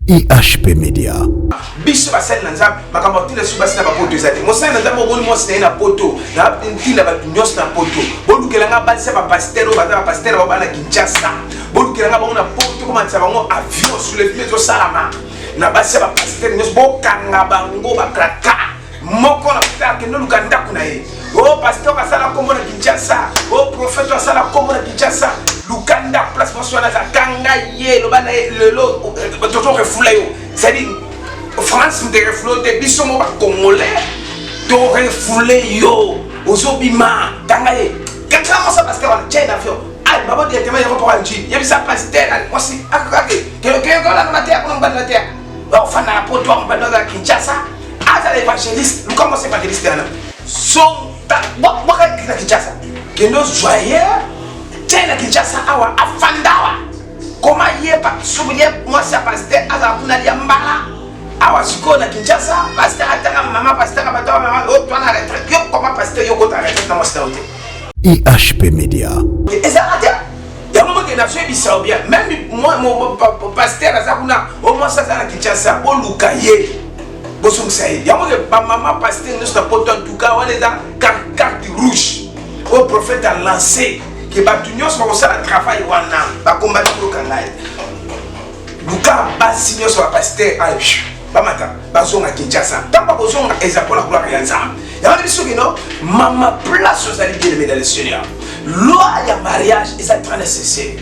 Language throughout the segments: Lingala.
IHP Media. Biso basali na nzambe makambo tila su basina ba poto ezate mosali na nzambe oboni mosi na poto na ntila ba nyos na poto bolukela nga balisa ba pasteur ba pasteur ba bana Kinshasa bolukela nga bango na poto koma tsa bango avion sur les pieds salama na balisa ba pasteur nyos bokanga bango ba kraka moko na pita ke no lukanda kuna ye o pasteur basala kombo na Kinshasa o prophète basala kombo na Kinshasa lukanda place moswana za kanga ye lo bana lelo toto refoula yo c'est dit France de refloter biso mo ba congolais to refoulé yo ozobima tangaye kaka mo sa pasteur on tient avion ai baba directement yo pour anji yebi sa pasteur moi si akake que la matière on ba na terre ba fana na poto on ba na Kinshasa aza l'évangéliste nous commence évangéliste là son ta bo ka Kinshasa que nos joyeux tient na Kinshasa awa afandawa comment yeba souvenir moi sa pasteur aza kuna ya mbala awa siko na Kinshasa pasteur atanga mama pasteur batawa mama o toi na retraite yo comment pasteur yo kota retraite na mosita ote IHP Media. ezalate ya momo ke na fie bisa bien même moi mon pasteur azakuna au moins ça na Kinshasa oluka ye bosungsa ye ya momo ba mama pasteur nous na poto en tout cas on est dans carte rouge au prophète a lancé que batunios va ça le travail wana ba combattre pour kangai luka basinyo so pasteur aïe bamata bazonga Kinshasa tamba bozonga ezapola kula yanzam ya biso kino mama place aux alliés bien aimés dans le Seigneur loi ya mariage est en train de cesser.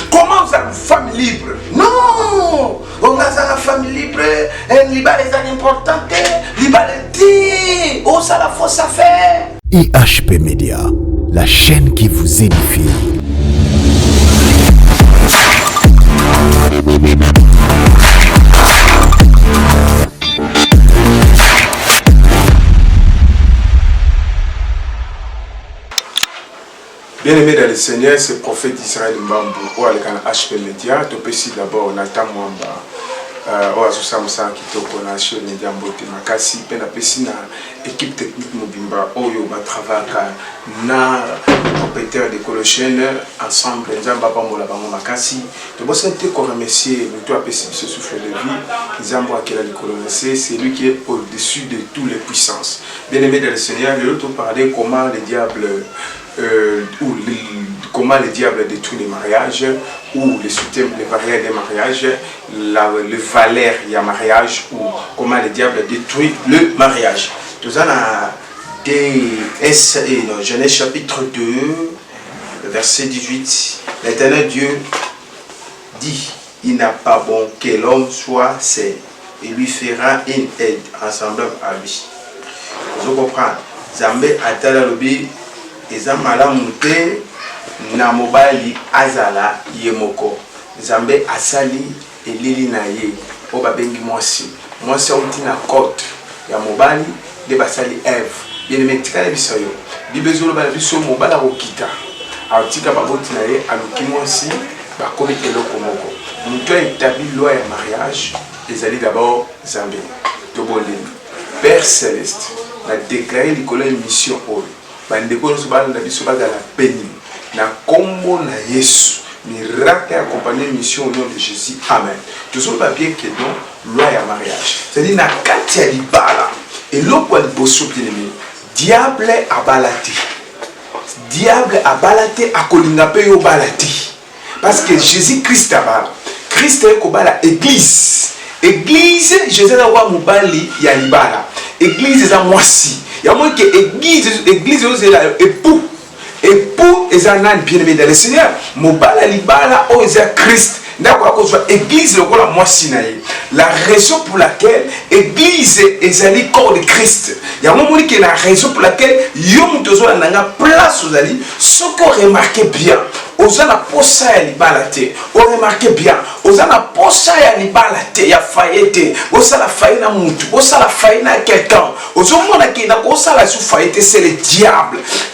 Comment vous avez une femme libre? Non, on a une femme libre, un libéré est important, liberté, oh ça la fausse affaire. IHP Media, la chaîne qui vous édifie. Bien-aimé dans le Seigneur, c'est le prophète d'Israël Mbambu, ou avec un HP Media. Tu peux ici d'abord Nathan Mwamba, ou à Sousa qui te connaît sur les médias Mbote Makasi, puis na pesina équipe technique Mobimba, Oyo Batravaka, na compétiteur de Colochène, ensemble, Nzamba Pamola Bango Makasi. Tu peux sentir qu'on remercie, nous toi pessi ce souffle de vie, Nzamba qui a colonisé, c'est lui qui est au-dessus de toutes les puissances. Bien-aimé dans le Seigneur, je vais te parler comment le diable comment le diable détruit les mariages ou les soutiens, les barrières des mariages, le valeur du mariage ou comment le diable détruit le mariage. Tout ça dans Genèse chapitre 2, verset 18. L'Éternel Dieu dit, il n'a pas bon que l'homme soit seul. Il lui fera une aide ensemble à lui. Vous comprenez? Zambé atala lobi eza malamu te na mobali azala yemoko Nzambe asali elili na ye o babengi mwasi auti na côte ya mobali de basali Eve bien tika biso yo bibezolo bala biso mobala okita atika baboti na ye aluki mwasi bakomi eloko moko muto établi loi ya mariage ezali d'abord Nzambe to bolini Père Céleste na déclarer likolo mission oyo bandeko nyonso balanda biso bazala peni na kombo na Yesu miracle accompagné mission au nom de Jésus amen. Toujours papier qui est donc loi à mariage c'est-à-dire na kati ya libala eloko ya liboso bien-aimé diable abalate akolinga pe yo balati parce que Jésus Christ abala Christ est kobala église Jésus na wa mobali ya libala église eza mwasi ya moi que église c'est la époux est un âne bien-aimé dans le Seigneur mobala libala o eza Christ ndako akozwa église lokola mwasi na ye la raison pour laquelle église ezali corps de Christ ya moi que la raison pour laquelle yo mutozo na nga place ozali soko remarquez bien oza na posa ya libala te o remarquez bien oza na posa ya libala te ya faillite osala faillite na mutu osala faillite na quelqu'un ozomona ke na osala su faillite c'est le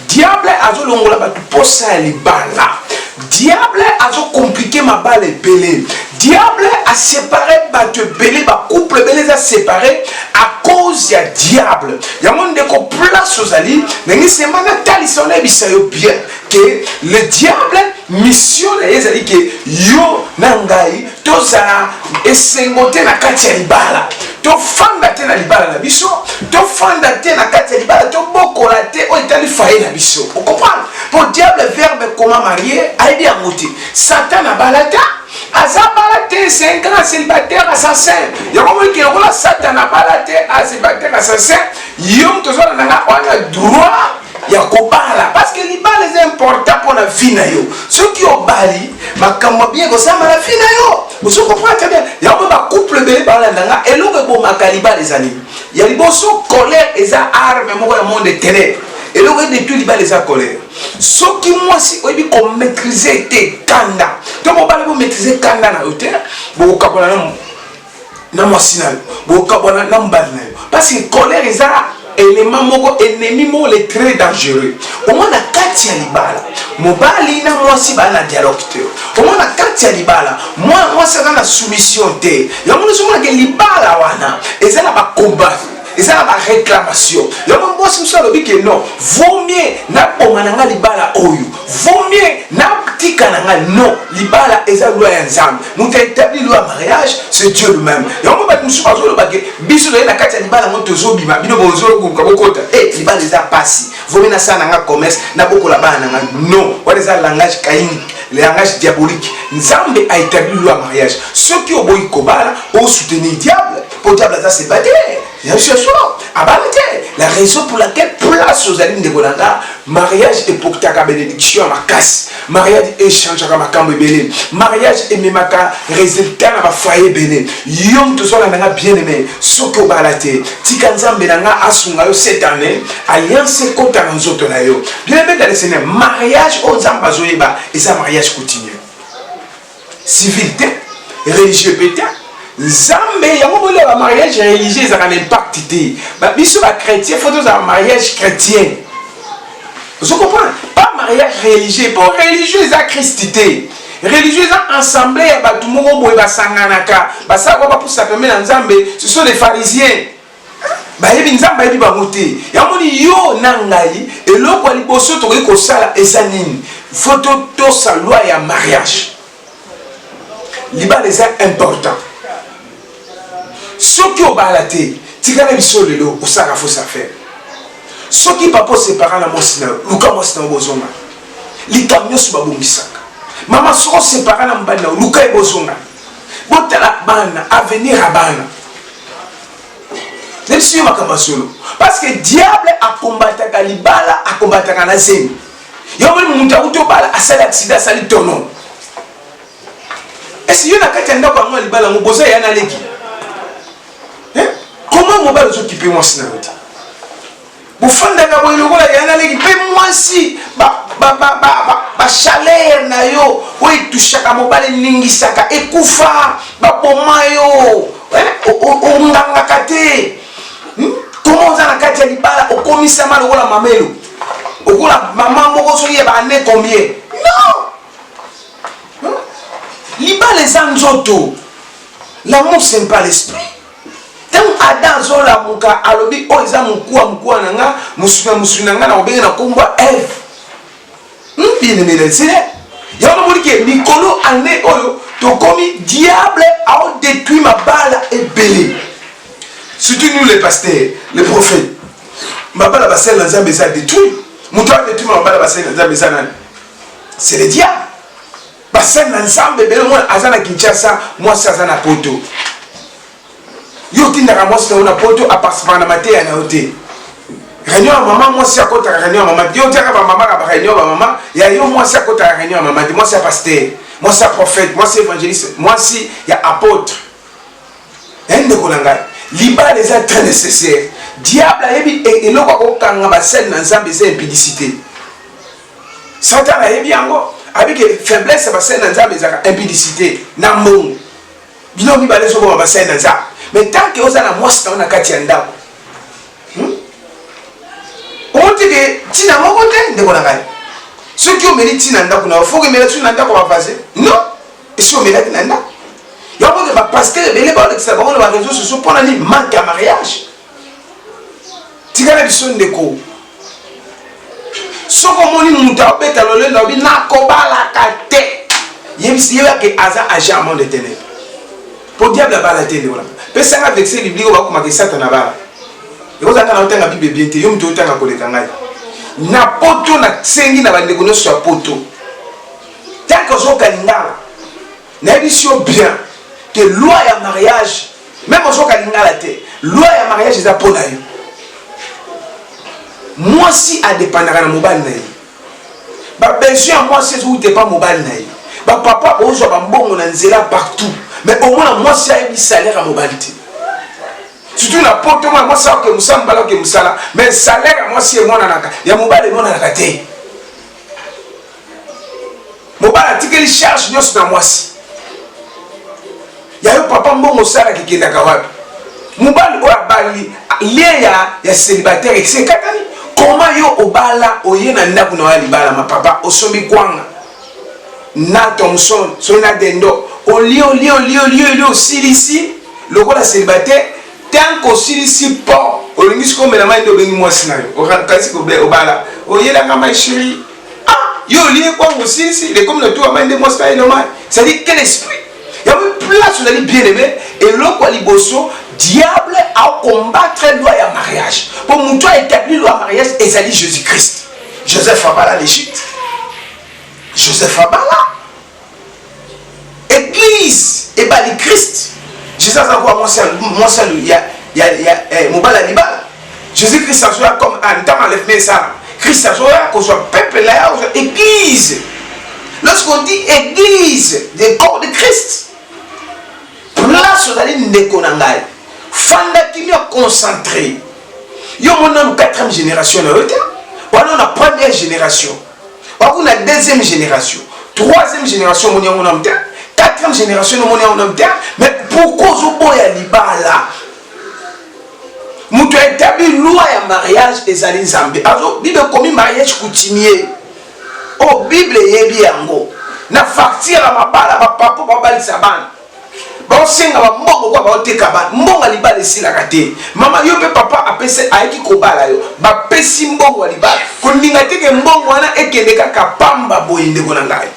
diable azolongola batu posa ya libala diable azo compliqué ma balle belé diable a séparé batu belé ba couple belé a séparé à cause ya diable yango ndeko place ozali ndenge semana talisona bisayo bien que le diable mission na ezali que yo na ngai tozala esengo te na kati ya libala tofanda te na libala na biso tofanda te na kati ya libala tobokola te oyo etali faye na biso okomprendre pour diable verbe comment marier ayebi yango te satan abala te azabala te c'est un grand célibataire assassin yango moiki lokola satan abala te célibataire assassin yo tozala nanga wana droit ya kobala parce que libala est important pour la vie na yo soki obali makambo bien kosamba la vie na yo oso comprendre très bien yango ba couple bele balandanga eloko ebomaka libala ezali ya liboso colère eza arme moko ya monde de ténèbres eloko détruit libala eza colère soki mwasi oyebi komaîtriser te kanda to mobala bo maîtriser kanda na yo te bokabona na mwasi na yo bokabona na mbali na yo parce que colère eza élément moko ennemi moko le très dangereux au moins na kati ya libala mobali na mwasi bala na dialogue te au moins na kati ya libala mwasi aza na soumission te yango nazomona ke libala wana eza na bacombat eza na baréclamation yango mwasi mosu alobi ke non vaut mieux naboma na nga libala oyo vaut mieux natika na nga non libala eza loi ya nzambe moto aétabli loi ya mariage c'est Dieu lui-même yango bato mosusu bazoloba ke biso toye na kati ya libala ngo tozobima bino bozoluka bokota libala eza pasi vaut mieux nasala na nga commerce nabokola bana na nga non wana eza langage caïnique le langage diabolique nzambe aétabli loi ya mariage soki oboyi kobala osoutenir diable po diable aza célibataire bien sûr la raison pour laquelle place aux alignes de Golanda mariage est pour ta bénédiction à ma casse mariage échange à ma cambre belé mariage et même à résultat à ma foyer belé yom tout ça la bien aimé ce que balate tikanza benanga asunga cette année alliance contre les autres là yo bien aimé dans le Seigneur mariage aux ambazoyeba et ça mariage continue civilité religieux peut-être Zambé, il y a un mariage religieux, ça a un impact. Mais si les chrétiens, il faut un mariage chrétien. Vous comprenez? Pas mariage religieux, pas religieux, c'est christité. Religieux, c'est ensemble, il y a tout le monde qui est sanganaka. Ça va pour ça permet dans Zambé, ce sont les pharisiens. Il y a des gens qui ont voté. Il y a des gens qui ont voté. Et l'autre, il y a des gens qui ont voté. Il faut tout ça, loi et mariage. L'Iba est important. Ce qui est balaté, tu as vu sur le lot, ça faut ça faire. Ce qui papa séparé la mosina, Luka mosina bozonga. Les camions sont babongisaka. Maman sera séparé la mbana, Luka e bozonga. Botala bana, avenir à bana. Même si makabasolo, parce que diable a combattu Kalibala, a combattu Kanazem. Yomel muta uto bala, a sali accident, sali tonon. Est-ce qu'il y a un katenda kwa mwa libala ngoboza yana leki? Comment mon bal s'occuper moi si n'importe? Vous faites des gars qui ont été moi si chaleur na yo, oui touche à mon bal ningisaka et koufa, pomayo, on nganga kate. Comment on a kate libala au commissaire mal ou la mamelo? Au la maman moko so yeba ane combien? Non. Libala les anzoto. L'amour c'est pas l'esprit. Tant Adam zola muka alobi o eza mukua nanga musuna nanga na obenga na komba Eve. Bien aimé le Seigneur. Ya on dit que Nicolo ane oyo to komi diable a détruit ma balle et belé. Surtout nous les pasteurs, les prophètes. Ma balle va celle dans un baiser détruit. Mon toit détruit ma balle va celle dans un baiser. C'est le diable. Bassin ensemble belé moi azana Kinshasa, moi ça azana Poto. Yo tindaka mwasi na poto apasma na mate ya na hote. Réunion à maman mwasi akota réunion à maman. Yo taka ba maman ka réunion ba maman, ya yo mwasi akota réunion à maman. Mwasi ya pasteur, mwasi ya prophète, mwasi évangéliste, mwasi ya apôtre. Ende kolanga. Liba les est très nécessaire. Diable a yebi eloko ko kanga ba sel na nzambe c'est impudicité. Satan a yebi yango avec faiblesse ba sel na nzambe za impudicité na mbongo. Bino mi ba leso ba sel na nzambe. Mais tant que vous avez la moisse dans la katianda, on dit que tu n'as pas de côté. Ceux qui ont mérité Tinanda, il faut que Tinanda va passer. Non, ils sont mérités Nanda. Il y a un pasteur, les réseaux sociaux pour aller manque à mariage. tala biso ndeko soko moni muta obeta lolenda obi nakobalaka te yebisi yebake aza agent monde de ténèbres pour diable abala te ndekola mpe sanga verset biblique obakomaka satana abala ekozanga na otanga bible bien te yo mutu otanga koleka ngai na poto nasengi na bandeko nyonso ya poto tanke ozokalingala nayebisi yo bien que loi ya mariage même ozokalingala te loi ya mariage eza mpo na yo mwasi adépendaka na mobali na ye babesoin ya mwasi ezouti pa mobali na ye bapapa bozwa bambongo na nzela partout mais omona mwasi ayebi salaire ya mobali te surtout na poto mwana mwasi aoke mosala mobali aoke mosala mais salaire ya mwasi emonanaka ya mobali emonanaka te mobali atikeli charge nyonso na mwasi ya yo papa mbongo osalaka ekendaka wapi mobali oyo abali lie ya célibataire esekatani koma yo obala oye na ndako na oya libala mapapa osombi kwanga na Thomson soki na dendo olie osilisi lokola célibataire tant kosilisi po olingisi komela mai nde obengi mwasi na yo okasi obala oyelanga mai chéri yo olie kwanga osilisi lekomi na tuwa mai nde mwasi na ye nomai c'est-à-dire quel esprit il y a une place où on a dit bien aimé et l'autre à l'ibosso diable a combattre loi et mariage pour mon toi établir loi mariage et ça dit Jésus-Christ Joseph Abala l'Égypte Joseph Abala église et bah le Christ Jésus a quoi moi seul il y a mon bala libala Jésus-Christ a joué comme un temps enlève mais ça Christ a joué qu'on soit peuple là église lorsqu'on dit église des corps de Christ place ozali ndeko na ngai fandaki mio concentré yo mona 4e génération na yote wana na première génération waku na deuxième génération 3e génération moni ngona mte 4e génération moni ngona mte mais pourquoi ozoboya libala mutu établi loi ya mariage ezali nzambe azo bible komi mariage coutumier o bible yebi yango na facture ya mabala bapapa babalisa bana baosenga bambongo kwa baoteka bana mbongo ya libala esilaka te mama yo mpe papa apesi ayeki kobala yo bapesi mbongo ya libala kolinga teke mbongo wana ekende kaka pamba boye ndeko na ngai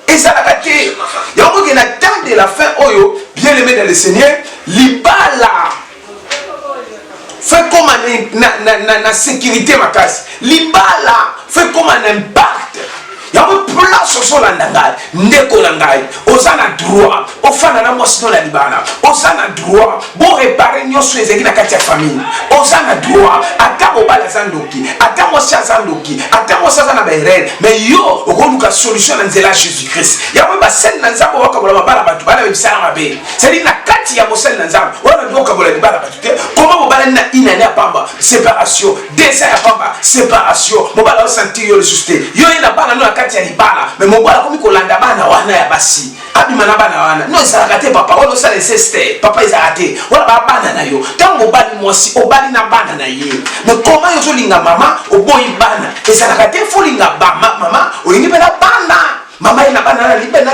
ezalaka te yango ke na temps de la fin oyo bien aimé dans le Seigneur libala fait comme na sécurité makasi libala fait comme un impact yango place osolanda ngai ndeko na ngai oza na droit ofanda na mwasi na libala oza na droit bo réparer nyonso ezeki na kati ya famille oza na droit ata mobali aza ndoki ata mwasi aza ndoki ata mwasi aza na baerreur mais yo okoluka solution na nzela ya Jésus-Christ yango basali na nzambe wakabola mabala bato bana bebisala mabe c'est-à-dire na kati ya mosali na nzambe wana ndio okabola libala bato te koma mobala na inane ya pamba séparation desa ya pamba séparation mobala osentir yo le susté yo ina bana no kati ya libala mais mobala komi kolanda bana wana ya basi abima na bana wana no ezalaka te papa wana osala eseste papa ezalaka te wana babana na yo ntango obali mwasi obali na bana na ye mais koma yo ozolinga mama oboyi bana ezalaka te folinga mama olingi mpe na bana mama ye na bana na libala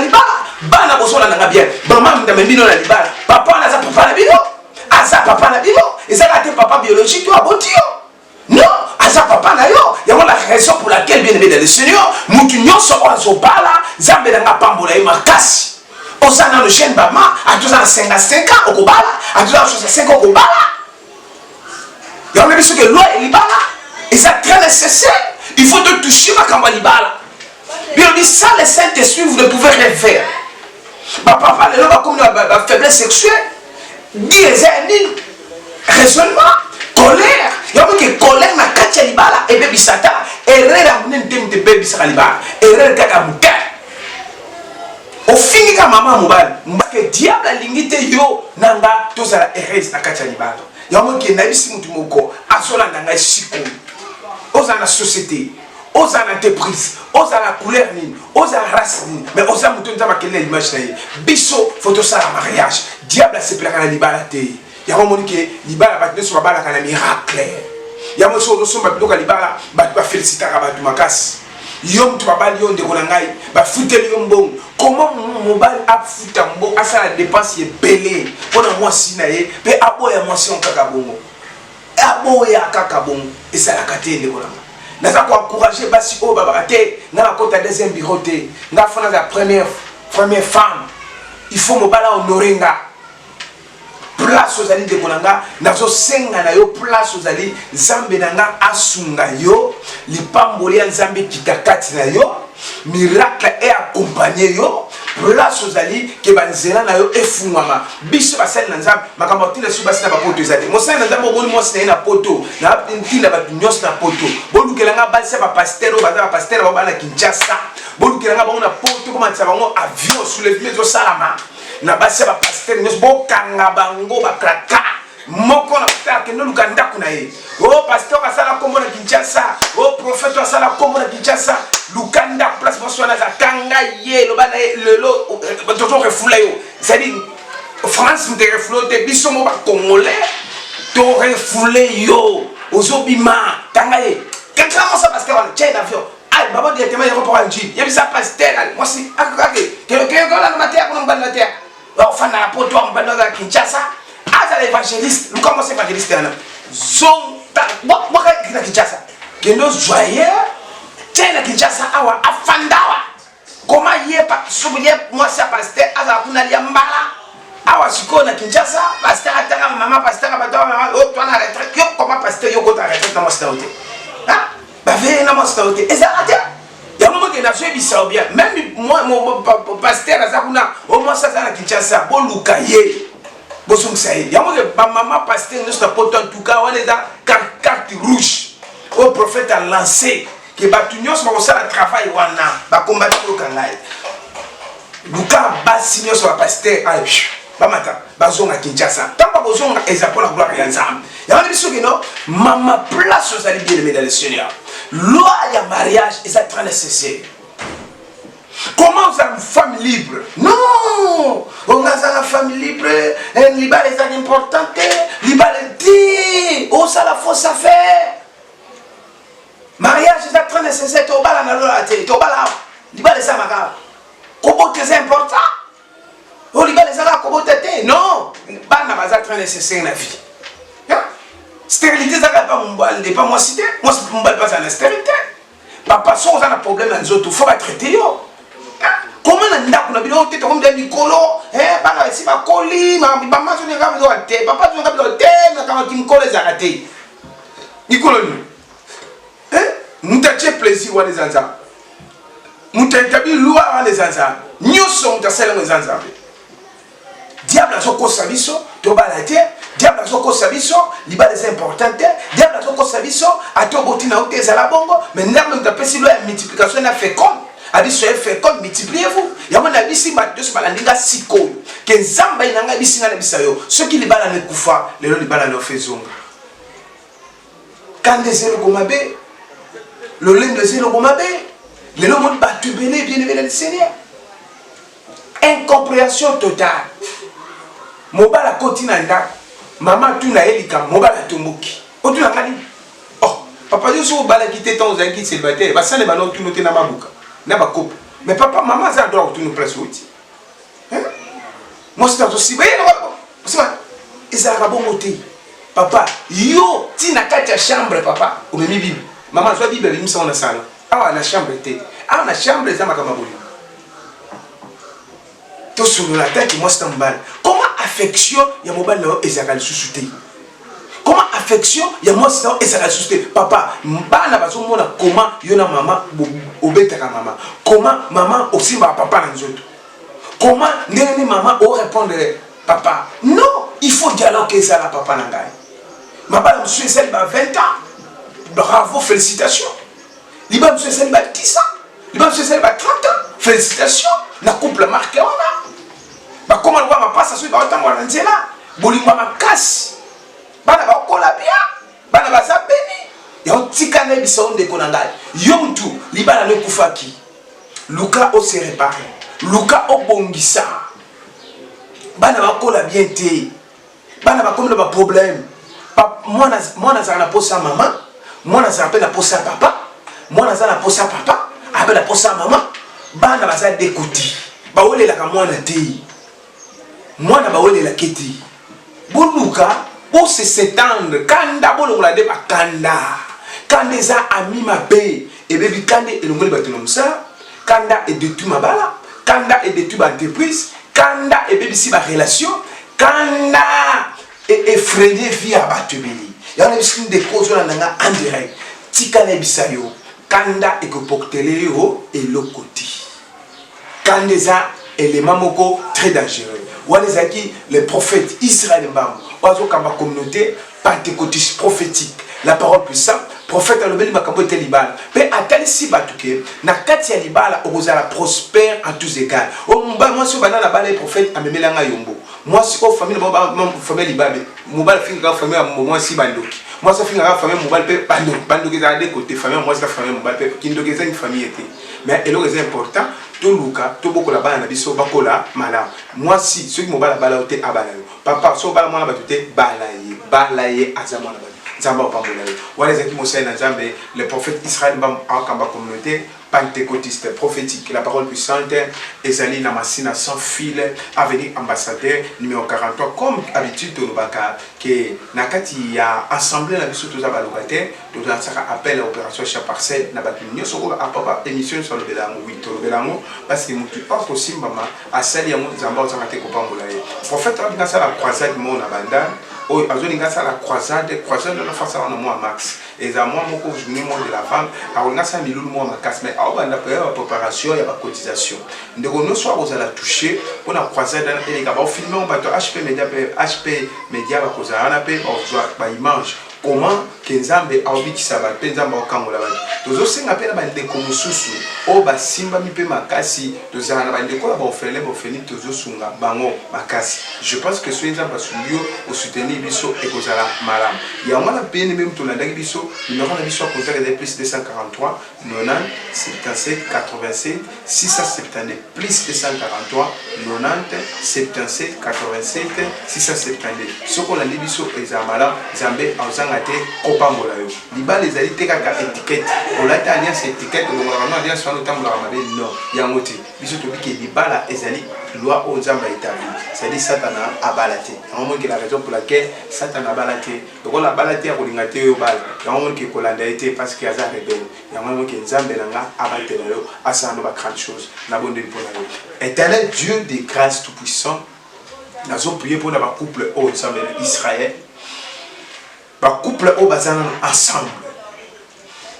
bana bozolandanga bien mama ndamembino na libala papa wana aza papa na bino aza papa na bino ezalaka te papa biologique to aboti yo non aza papa na yo yango la raison pour laquelle bien aimé dans le Seigneur mutu nyonso oyo azobala nzambe nanga pambola ye makasi oza na le jeune bama atoza na 55 ans okobala atoza na 65 ans okobala yango yebi soki loi elibala eza très nécessaire il faut te toucher makambo ya libala bien dit ça le Saint-Esprit vous ne pouvez rien faire bapapa lelo bakomi na faiblesse sexuelle di eza ya nini raisonnement colère yango ke colère na kati ya libala ebebisa ta erreur ya monene te moto ebebisaka libala erreur kaka moke ofingi ka mama mobali ke diable alingi te yo nanga tozala heureuse na kati ya libala yango ke nayebisi motu moko azolanda ngai sikoyo ozala na société ozala na entreprise ozala na couleur nini ozala race nini mais oza moto nzambe akelela image na ye biso fo tosala mariage diable asepelaka na libala te yango moni ke libala bato nyonso babalaka na miracle yango so ozosomba biloko ya libala bato bafelicitaka bato makasi yo moto babali yo ndeko na ngai bafuteli yo mbongo koma mobali afuta mbongo asala dépense ebele mpona mwasi na ye mpe aboya mwasi yango kaka bongo aboya kaka bon et ça la kate ndeko nanga naza ko encourager basi o baba te na la kota deuxième bureau te nga fona la première femme il faut mo bala honorer nga place aux alliés de Konanga, nazo senga na yo place aux alliés Zambe nanga asunga yo, li pamboli en Zambe kitakati na yo, miracle est accompagné yo, place aux alliés ke banzela na yo efungama. Biso basel na Zambe, makambo tile su basina ba poto ezate. Mosana na Zambe boni mosi na poto, na ntina ba nyos na poto. Bolu kelanga balisa ba pastero, ba pastero ba bana Kinshasa. Bolu kelanga ba na poto comme ça ba ngo avion sur les maisons salama. Na basi ba pasteur nyos bo kanga bango ba kraka moko na pasteur ke no lukanda kuna ye o pasteur asala kombo na Kinshasa o prophète asala kombo na Kinshasa lukanda place boswana za kanga ye lo bana le lo toto refoula yo c'est dit France me reflote biso mo ba congolais to refoulé yo ozobima kanga ye kanga mo sa pasteur on tient avion ay baba directement yo pour un jeep yebisa pasteur moi si akake que la matière ko ngba na terre enfin na poto mbano za Kinshasa aza l'évangéliste nous commençons évangéliste là zon ta boka na Kinshasa que nos joyeux tena Kinshasa awa afandawa comment yepa soublier moi ça pasteur aza kuna liambala awa siko na Kinshasa pasteur atanga maman pasteur abato maman oh toi na retraite yo comment pasteur yo kota retraite na mostauté hein ba ve na mostauté ezalate ya moment que na fait bisa bien même moi mon pasteur azakuna au moins ça na Kinshasa boluka ye bosumsa ye ya moment ba maman pasteur nous na poto en tout cas on est dans carte rouge au prophète a lancé que batunios ba ça le travail wana ba combattre le kangai luka basinyo sur pasteur ay ba mata bazonga Kinshasa tant pas bazonga ezapo la gloire ya Nzambe ya on dit que non maman place aux alliés bien dans le Seigneur. Loi ya mariage est ça très nécessaire. Comment vous avez une femme libre? Non, on a une femme libre, un libre est important, libre dit, oh ça la fausse affaire. Mariage est ça très nécessaire, tu vas la loi tu vas là, libre est ça maga. Comment c'est important? Oh libre est ça là, comment t'es? Non, bah na basa très nécessaire dans la vie. Stérilité, ça ne pas pas moi cité. Moi, je ne pas dans la stérilité. Papa, si on a un problème, il faut traiter. Comment on a un biloté, comme des Nicolo, papa, si ma colis, ma maman, je n'ai pas besoin de thé. Papa, je n'ai pas besoin de thé, mais quand tu me colles, les arrêtés. Nicolo, nous t'avons plaisir à les enfants. Nous t'avons loi à les enfants. Nous sommes dans celle les enfants. Diable a son service, tu vas la terre. Diable a son service, il va des importants. Diable a son service, à ton botina ou tes à la bongo. Mais n'importe quel pays, la multiplication est féconde. A dit soyez féconde, multipliez-vous. Il y a mon avis si Matthieu se balandinga si cool. Que Zamba il n'a pas dit na bisayo. Ceux qui les balandent ne koufa, les gens les balandent au faisons. Quand des zéros gomabe, le lin de zéro gomabe, les gens vont battre bien aimé le Seigneur. Incompréhension totale. Mobala continenda. Maman tu na elika mobala tomoki. O tu na ngani? Oh, papa yo so bala kité ton zangi célibataire, ba sale bano tu noté na mabuka. Na ba couple. Mais papa maman ça doit tu nous place outi. Hein? Moi c'est aussi bien non. C'est pas. Ezaka bon moté. Papa, yo ti na kati ya chambre papa, o memi bibi. Maman so bibi bi misa na salon. Awa na chambre té. Awa na chambre za makama boli. Tout sur la tête, moi c'est un bal. Comment affection, il y a mon bal et ça va le sous-souter. Comment affection, il y a moi c'est et ça va le sous-souter. Papa, m'bana bazo mona comment yona maman obetaka maman. Comment maman aussi va papa dans les autres. Comment néné maman au répondre papa. Non, il faut dialoguer ça la papa nangai. Ma bala monsieur celle ba 20 ans. Bravo, félicitations. Liba monsieur celle ba 10 ans. Liba monsieur celle ba 30 ans. Félicitations. Na couple marqué on a. Bah comment on va passer sur le temps on a là. Bolimba ma casse. Bana ba kola bien. Bana ba za béni. Ya otikana biso onde konanga. Yomtu libala ne kufaki. Luka o se réparé. Luka o bongisa. Bana ba kola bien té. Bana ba comme le problème. Moi na posa maman. Moi na za na posa papa. Moi na za na posa papa. Abe na posa maman. Bana baza découti. Baolela ka mwana té. Mwana baolela keti. Boluka pour se s'étendre. Kanda bolongola de bakanda. Kanda za ami mabe. Et baby kanda et l'ongole batonom ça. Kanda et détruit ma bala. Kanda et détruit ma entreprise. Kanda et baby si ma relation. Kanda et effrayé via batubili. Il y a une des causes en direct. Tika nebisayo. Kanda et que porteleo et le côté. Kanda za élément moko très dangereux. Walizaki les prophètes Israël mbam. Oazo kamba communauté pentecôtiste prophétique. La parole puissante. Prophète alobeli makambo ete libala. Pe atali si batuke na kati ya libala okozala prospère en tous égards. O mba moi so bana na bala prophète amemelanga yombo. Moi si ko famille mo famille libabe. Mobile finga famille moi si bandoki. Moi ça finga famille mobile pe bandoki za de côté famille moi ça famille mobile pe kindoki za une famille été. Mais elo est important. To luka to bokola bana na biso bakola mala. Moi si ceux qui mobile bala ote abala. Papa so bala mwana batute balaye azamwa na Zamba le prophète Israël en communauté pentecôtiste prophétique. La parole puissante, Ezali Namassina sans fil, à venir ambassadeur numéro 43, comme habitude de Lubaka, que Nakati a assemblé la mission de Zabalogate, de la appel à l'opération Chaparcel, Nabatu Nyosoko, à papa émission sur le Belango, oui, le Belango, parce que nous pas possible, à celle où Zamba Zangate Kopangolaye. Prophète a la croisade, mon abandon. Oh, azolinga la croisade de la face à moi max. Et à moi, mon coach, de la femme, à on a ça mis moi ma casse, mais à on a préparation, il y a pas cotisation. Donc on soit vous allez toucher, on a croisade et les gars, on filme, on va HP Média, va causer un appel, on voit par image. Comment Kenzambe a oublié qui ça va, Penzamba au Kangola. Tous aussi on appelle la bande comme Soussou, au Basimba mi pe makasi, tous en la bande quoi va faire les bofeni tous sunga bango makasi. Je pense que ce Nzamba Sundio au soutenir biso et Kozala malam. Il y a moins peine même tout la biso, numéro de biso contact de plus 243 90 77 87 670 plus 243 90 77 87 670. Ce qu'on a dit biso examala Zambé en Zangate Kopambola yo. Liba les ali tekaka étiquette. On l'a alliance étiquette on va alliance sur le temps la mabe non. Yangote. Biso to biki liba la ezali loi au Zamba établi. C'est-à-dire Satana a balaté. Il y a un moment qui la raison pour laquelle Satana a balaté. Donc on a balaté à Kolingate au bal. Il y a un moment qui est Kolanda été parce qu'il y a un rebelle. Il y a un moment qui est Zambelanga a balaté là. À ça on va grande chose. La bonne pour la. Éternel Dieu des grâces tout puissant. Nous avons prié pour notre couple au Zambé Israël. Ba couple au bazan ensemble.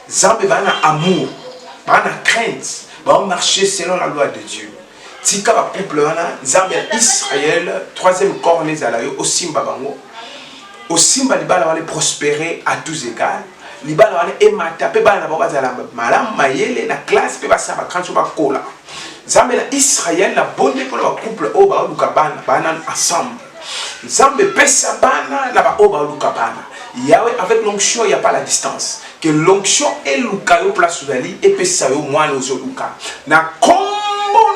Zambé bana amour, bana crainte, ba marcher selon la loi de Dieu. Tika ba couple bana Zambé Israël, troisième corne zalayo au Simba bango. Au Simba libala va prospérer à tous égards. Libala va emata pe bana ba bazala malam mayele na classe pe ba sa ba kanso ba kola. Zambé Israël la bonne pour le couple au ba luka bana ensemble. Zambé pesa bana la ba au ba luka bana. Yahweh, avec l'onction, il n'y a pas la distance. Que l'onction est l'ukayo place d'ali et pesayo moi nous luka. Na combo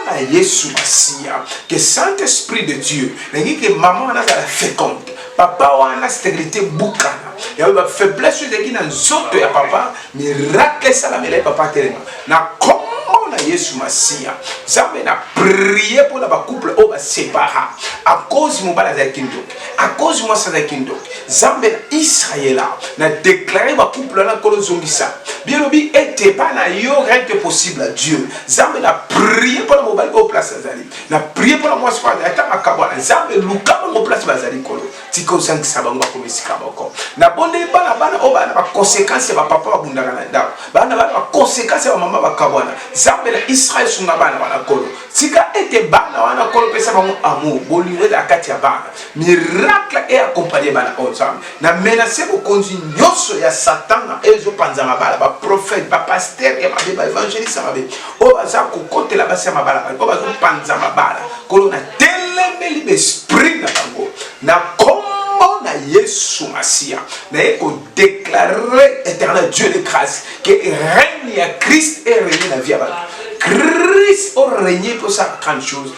na Yesu Masia. Que Saint-Esprit de Dieu, que maman a la féconde, papa a la stérilité boucana. Yahweh va faiblesse de qui n'a zoto ya papa, miracle ça la mêlée papa tellement. Na combo na Yesu Masia. Zambé na prié pour la couple au séparé. À cause mon bala zakindo. À cause moi ça zakindo. Zambé Israël n'a déclaré ma couple là que zombisa. Bien obi était pas na yo rien que possible à Dieu. Zambé n'a prié pour la mobile au place Azali. N'a prié pour la moi soit attends à Kabana. Zambé luka au place Bazali kolo. Tiko sang sabanga comme sikaba ko. Na bonne bana bana o bana ba conséquences ba papa bundanga na da. Bana ba conséquences ba maman ba Kabana. Zambé Israël sunga bana bana kolo. Tika était bana wana kolo pesa bango amour. Boliwe da katia bana. Miracle est accompagné bana ensemble. Na menacer au conduit nyoso ya Satan ezo panzama bala ba prophète ba pasteur ya ba évangéliste ba be. O baza ko kote la basa mabala. O baza panzama bala. Kolo na telemeli esprit na bango. Na kombo na Yesu Masia. Na eko déclarer éternel Dieu de grâce que règne à Christ et règne la vie à Christ a régné pour sa grande chose.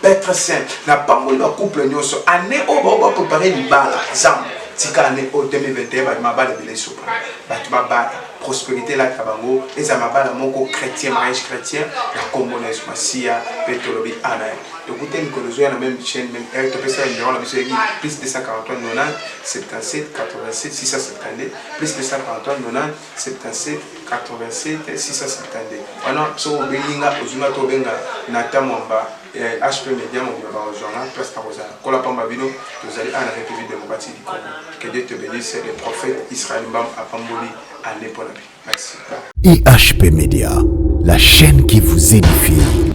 Père Saint, n'a pas voulu un couple nyoso. Année où on va préparer une balle. Zam. Tika année au 2021, ma balle de l'Essopa. Ma balle. prospérité là tabango et ça m'a pas mon chrétien mariage chrétien la commune Masia Petolobi Ana écoutez nous connaissons la même chaîne même elle te peut ça numéro la monsieur plus de 143 90 77 87 672 plus de 143 90 77 87 672 alors so benga ozunga to benga na tamamba HP Media mon journal place Tarosa kola pamba bino vous allez à la République démocratique du Congo que Dieu te bénisse le prophète Israël Mbam Apamboli à l'épaule merci. IHP Media, la chaîne qui vous édifie.